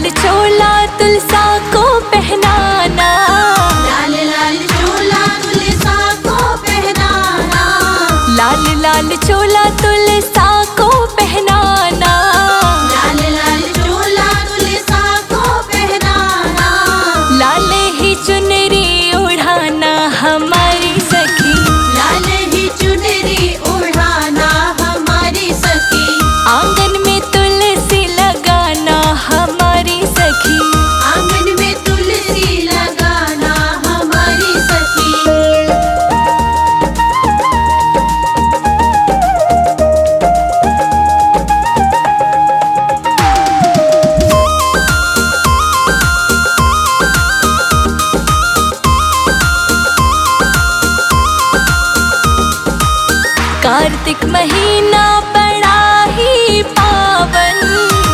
लाल चोला तुलसा को पहनाना, लाल लाल चोला तुलसा को पहनाना, लाल लाल चोला तुलसा को पहनाना, लाल लाल चोला तुलसा को पहनाना, लाल ही चुनरी उड़ाना हमारी सखी, लाल ही चुनरी उड़ाना हमारी सखी, आंगन में तुलसी लगाना हमारी सखी, आंगन में तुलसी लगाना हमारी सखी। कार्तिक महीना बड़ा ही पावन,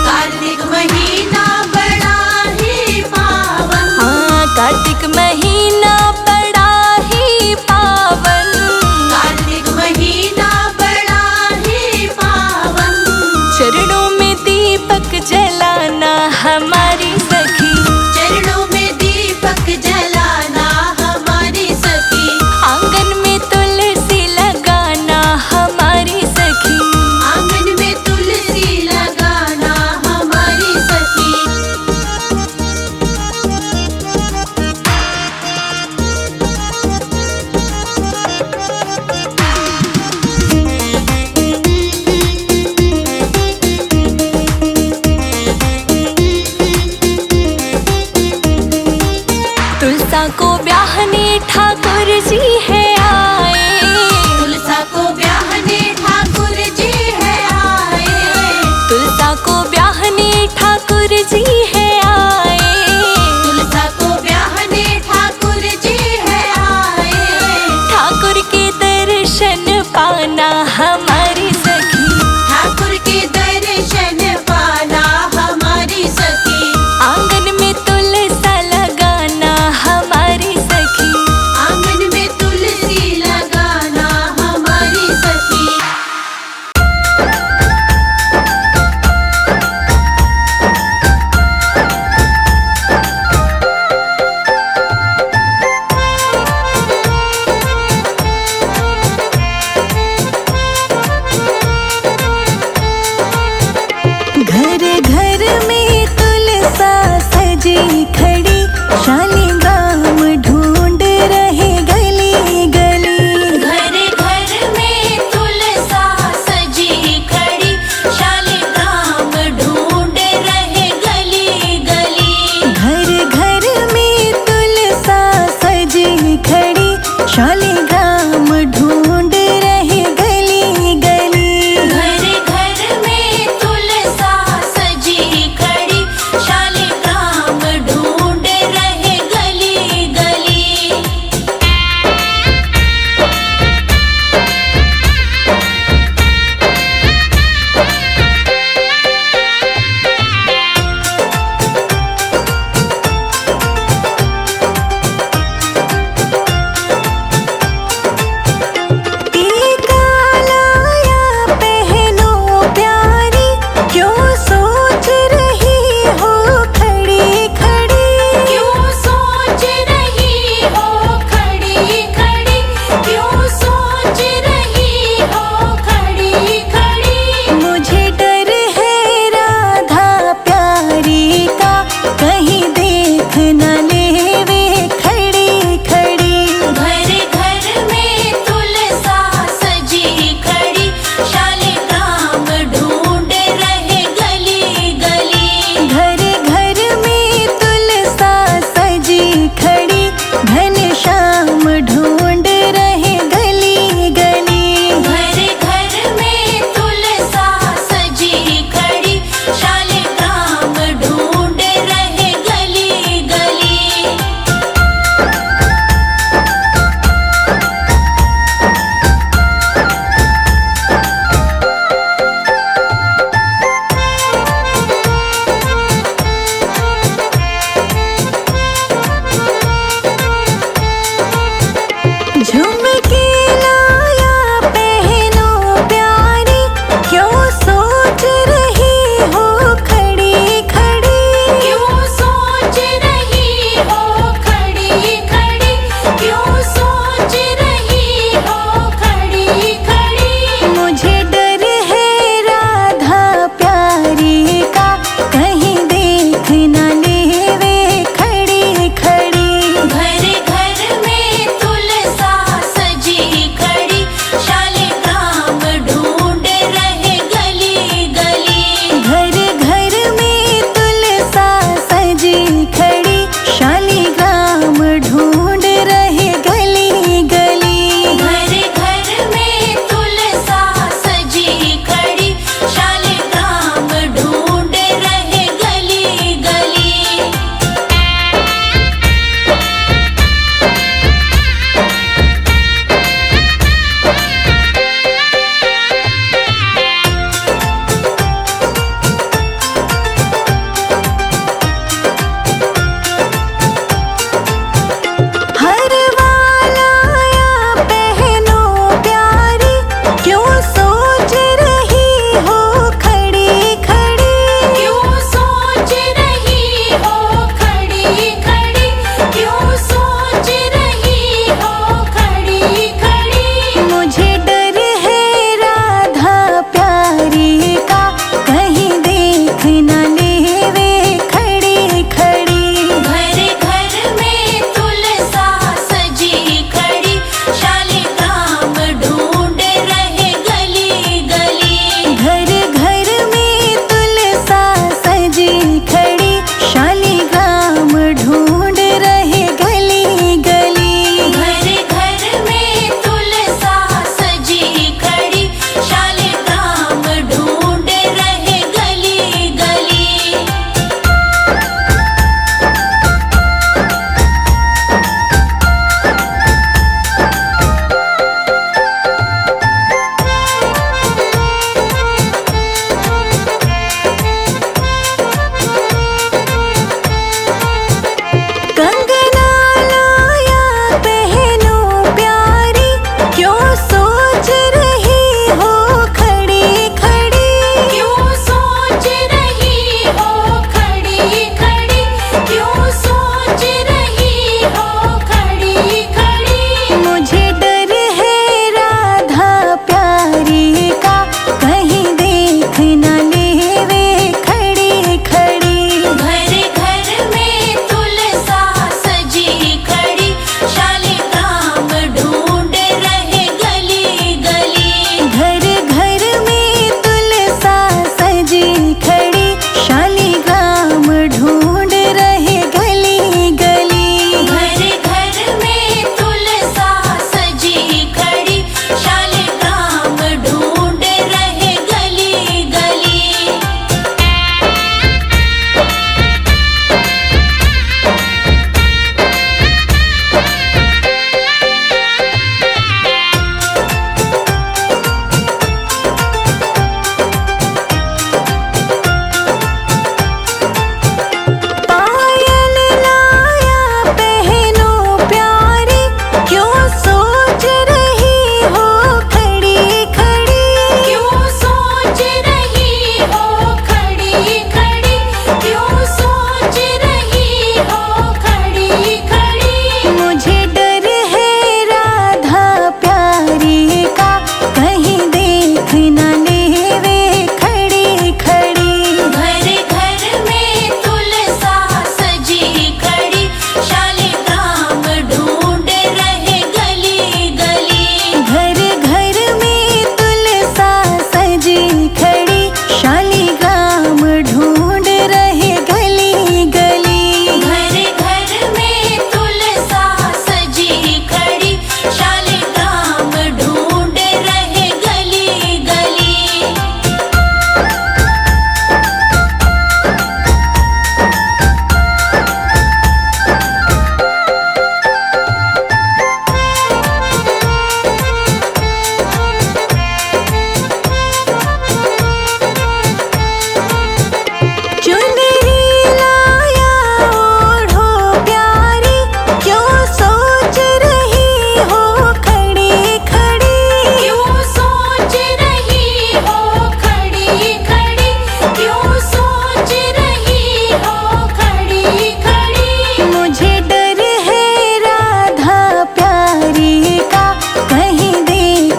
कार्तिक महीना बड़ा ही पावन, हाँ कार्तिक महीना बड़ा ही पावन, कार्तिक महीना बड़ा ही पावन, चरणों में दीपक जलाना हमारी सखी, चरणों में दीपक जलाना हमारी सखी, आंगन में तुलसी लगाना हमारी सखी,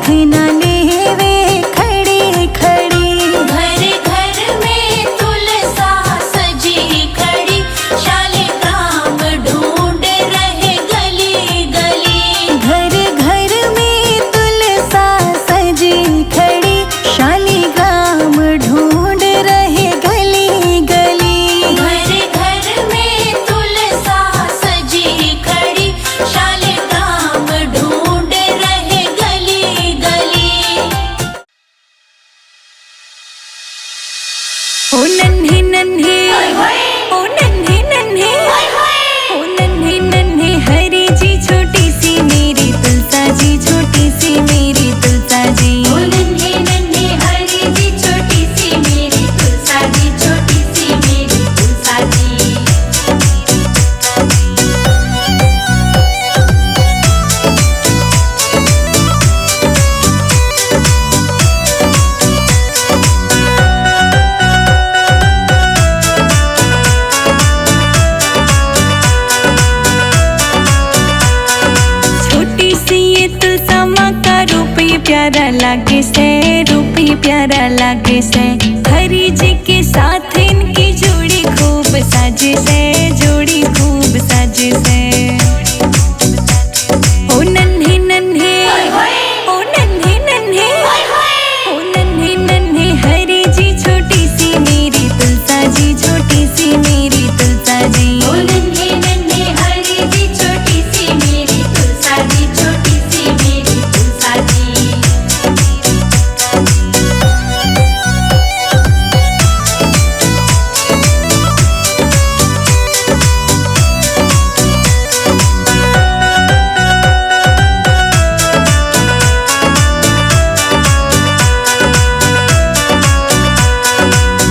साथ न लेवे खड़ी खड़ी। घर घर में तुलसा सजी खड़ी, शालिग्राम ढूंढ रहे गली गली। घर घर में तुलसा सजी खड़ी, शालिग्राम ढूंढ रहे गली गली। घर घर में तुलसा सजी खड़ी, शालिग्राम ढूंढ रहे गली गली। ओ नन्हे नन्हे, ओ नन्हे नन्हे, ओ नन्हे नन्हे हरी जी छोटी सी मेरी तुलसा जी, छोटी सी मेरी तुलसा जी। ओ नन्हे नन्हे हरी जी छोटी सी मेरी तुलसा जी, छोटी सी मेरी तुलसा जी। छोटी सी ये तुलसा माँ का रूप ये प्यारा लागे से, रूप ये प्यारा लागे से। हरी जी के साथ इनकी जोड़ी खूब साजे से, जोड़ी खूब साजे से। ओ नन्हे नन्हे, ओ नन्हे नन्हे, ओ नन्हे नन्हे हरी जी छोटी सी मेरी तुलसा जी, छोटी सी मेरी तुलसा जी। ओ नन्हे नन्हे हरी जी छोटी सी मेरी तुलसा जी, छोटी सी मेरी तुलसा जी।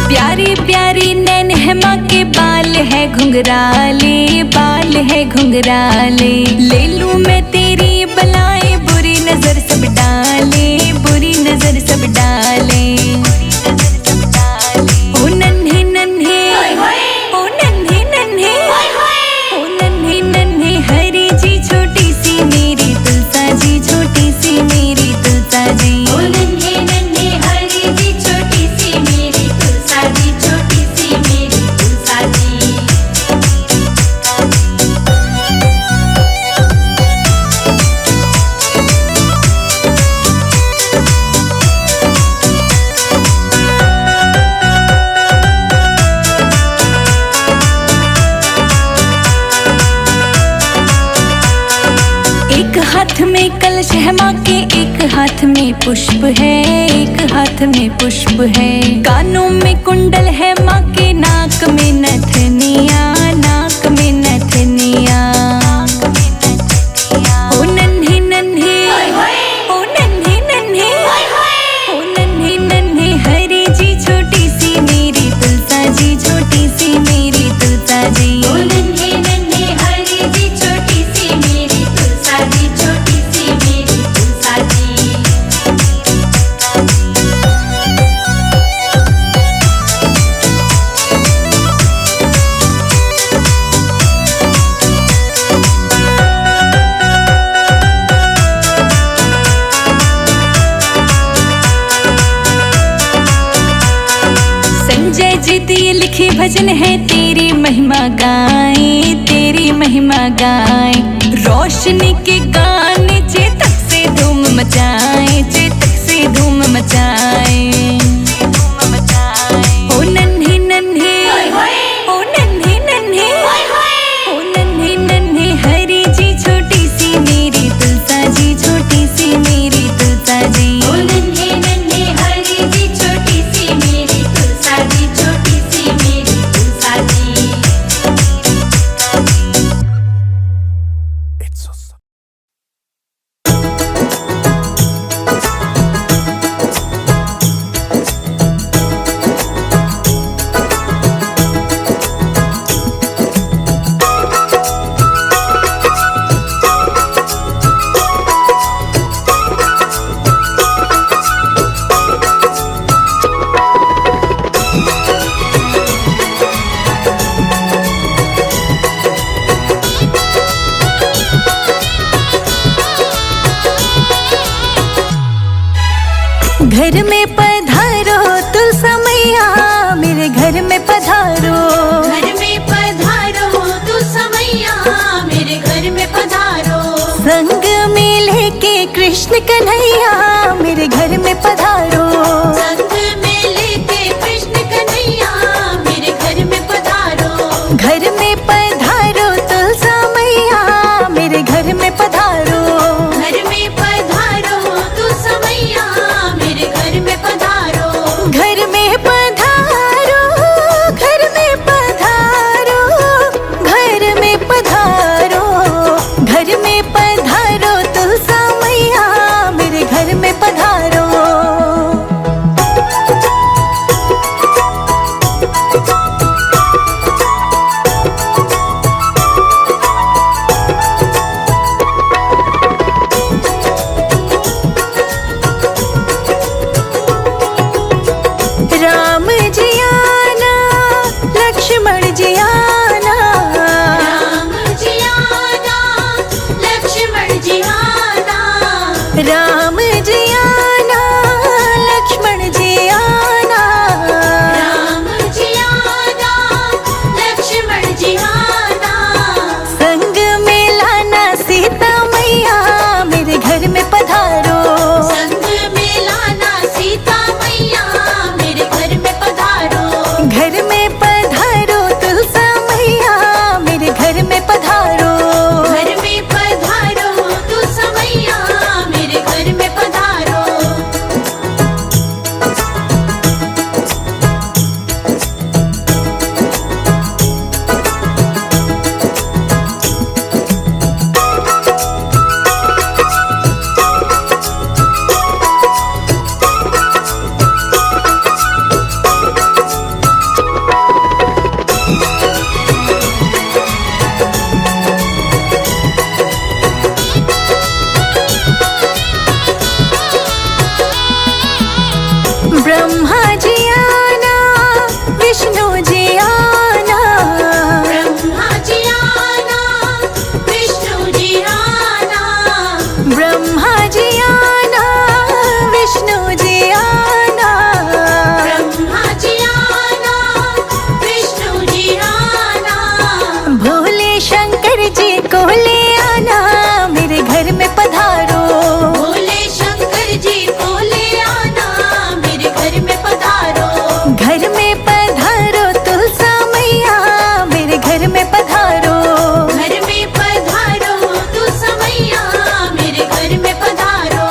प्यारी प्यारी नैन है माँ के बाल है घुंघराले, बाल है घुंघराले। ले लूं मैं तेरी बलाएं, बुरी नजर सब डाले, बुरी नजर सब डाले। ओ नन्हे नन्हे, ओ नन्हे नन्हे, ओ नन्हे नन्हे हरी जी छोटी सी मेरी तुलसा जी, छोटी सी मेरी तुलसा जी। ओ नन्हे नन्हे हरी जी छोटी सी मेरी तुलसा जी, छोटी सी मेरी तुलसा जी। एक हाथ में कलश है माँ के, एक हाथ में पुष्प है, एक हाथ में पुष्प है। कानों में कुंडल है माँ के, नाक में नथनिया, नाक में नथनिया। ओ नन्हे नन्हे, ओ नन्हे नन्हे, ओ नन्हे नन्हे हरी जी छोटी सी मेरी तुलसा जी, छोटी सी मेरी तुलसा जी। ओ नन्हे नन्हे हरी जी छोटी सी मेरी तुलसा जी, छोटी सी मेरी तुलसा जी। संजय जी दिए लिखे भजन है, तेरी महिमा गाएं, तेरी महिमा गाएं। रोशनी के गाने चेतक से धूम मचाएं, चेतक से धूम मचाएं। ओ नन्हे नन्हे, ओ नन्हे नन्हे, ओ नन्हे नन्हे हरी जी छोटी सी मेरी तुलसा जी, छोटी सी मेरी तुलसा जी। ओ नन्हे नन्हे हरी जी छोटी सी मेरी तुलसा जी, छोटी सी मेरी तुलसा जी। घर में पधारो तुलसा मैया, मेरे घर में पधारो। घर में पधारो तुलसा मैया, मेरे घर में पधारो। संग में लेके कृष्ण कन्हैया, मेरे घर में पधारो। संग में लेके कृष्ण कन्हैया, मेरे घर में पधारो। घर में पधारो तुलसा मैया, मेरे घर में पधारो। घर में पधारो तुलसा मैया, मेरे घर में पधारो। घर में पधारो, घर में पधारो, घर में पधारो। घर में पधारो तुलसा मैया, मेरे घर में पधारो। राम जी आना, लक्ष्मण जी आना। राम जी आना, लक्ष्मण जी आना। राम जी आना, लक्ष्मण जी आना। राम जी आना, लक्ष्मण जी आना। संग में लाना सीता मैया, मेरे घर में पधारो। संग में लाना सीता मैया, मेरे घर में पधारो। घर में पधारो तुलसा मैया, मेरे घर में पधारो। घर में पधारो तुलसा मैया, मेरे घर में पधारो। ब्रह्मा जी आना, विष्णु जी आना। ब्रह्मा जी आना, विष्णु जी आना। ब्रह्मा जी आना, विष्णु जी आना। ब्रह्मा जी आना, विष्णु जी आना। भोले शंकर जी को ले आना, मेरे घर में पधारो। भोले शंकर जी को ले आना, मेरे घर में पधारो। घर में पधारो तुलसा मैया, मेरे घर में पधारो। घर में पधारो तुलसा मैया, मेरे घर में पधारो।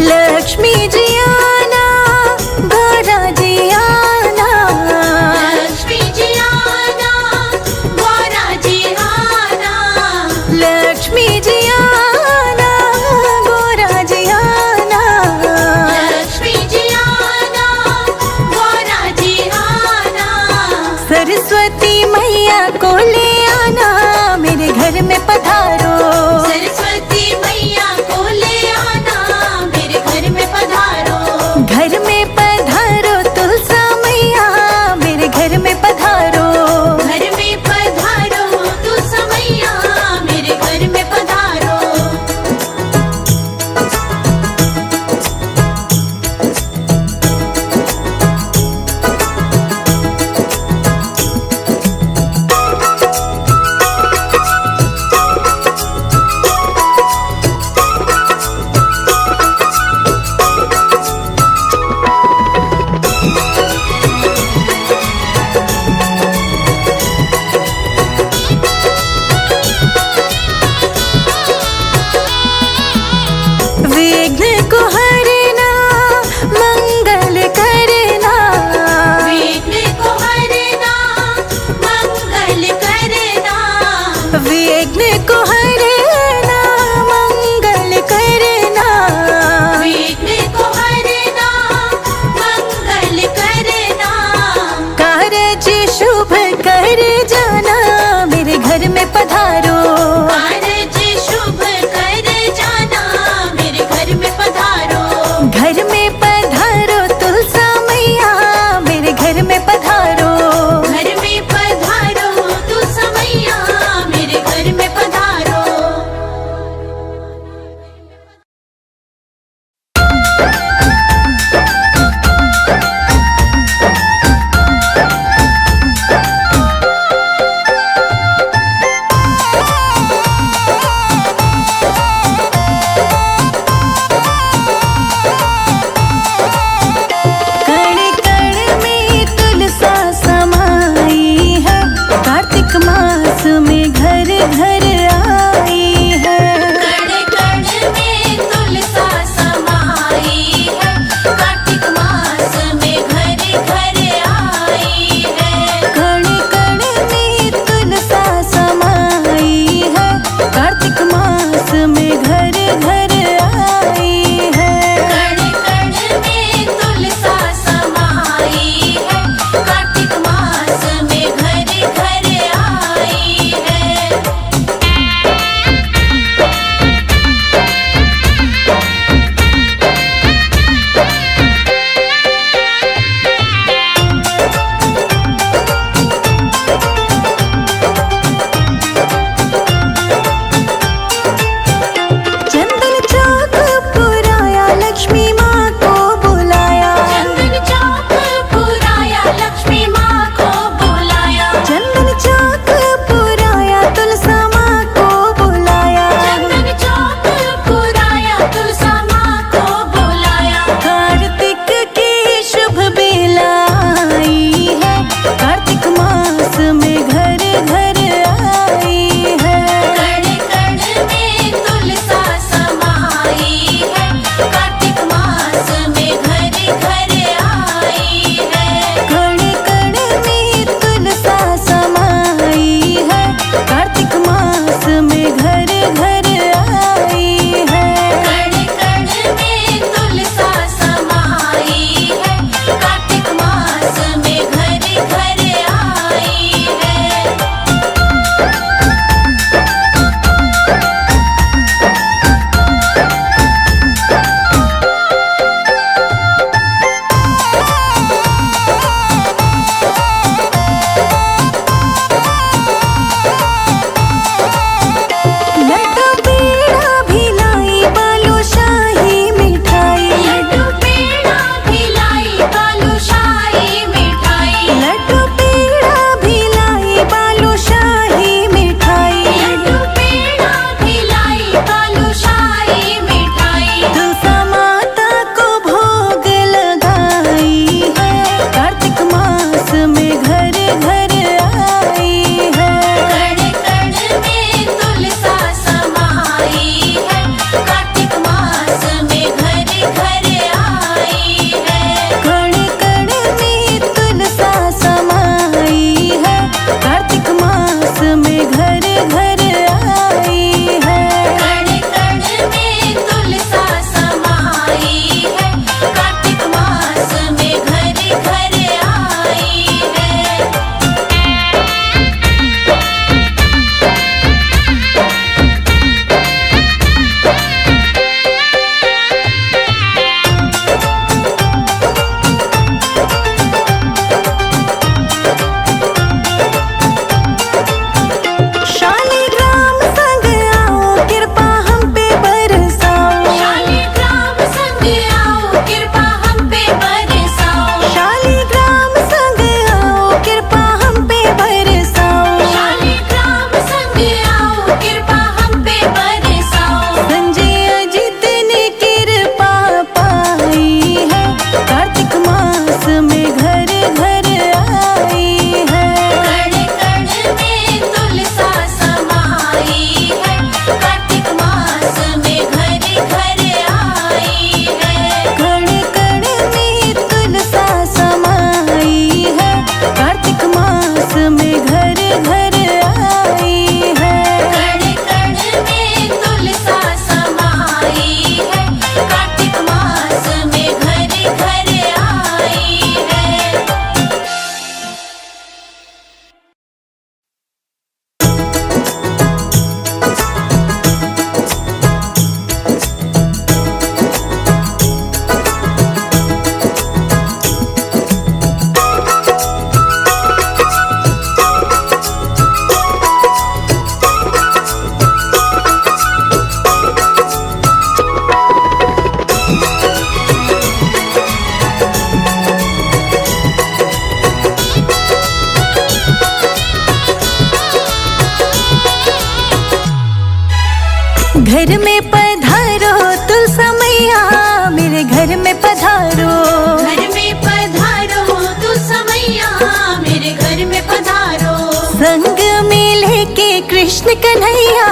लक्ष्मी जी आना, गौरा जी आना। लक्ष्मी जी आना, गौरा जी आना। लक्ष्मी जी आना, गौरा जी आना। लक्ष्मी जी आना, गौरा जी आना। सरस्वती मैया को ले आना, मेरे घर में पधारो। सरस्वती मैया को ले आना, मेरे घर में पधारो। कन्हैया